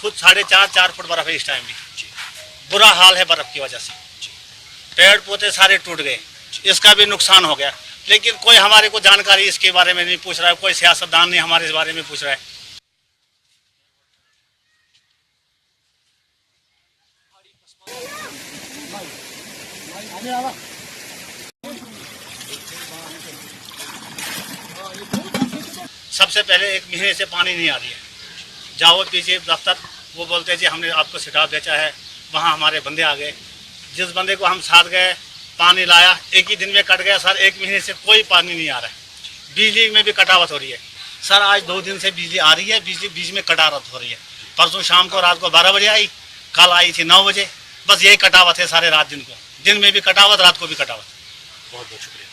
खुद 4.5 फुट बर्फ है इस टाइम भी। बुरा हाल है बर्फ की वजह से, पेड़ पौधे सारे टूट गए, इसका भी नुकसान हो गया। लेकिन कोई हमारे को जानकारी इसके बारे में नहीं पूछ रहा है, कोई सियासतदान नहीं हमारे इस बारे में पूछ रहा है। सबसे पहले 1 महीने से पानी नहीं आ रही है। जाओ पीछे दफ्तर, वो बोलते हैं जी हमने आपको सिटाव बेचा है, वहाँ हमारे बंदे आ गए। जिस बंदे को हम साथ गए, पानी लाया, 1 ही दिन में कट गया सर। 1 महीने से कोई पानी नहीं आ रहा है। बिजली में भी कटावट हो रही है सर। आज 2 दिन से बिजली आ रही है, बिजली बीच में कटावट हो रही है। परसों शाम को रात को 12 बजे आई, कल आई थी 9 बजे। बस यही कटावट है सारे रात दिन को, दिन में भी कटावट, रात को भी कटावट। बहुत बहुत शुक्रिया।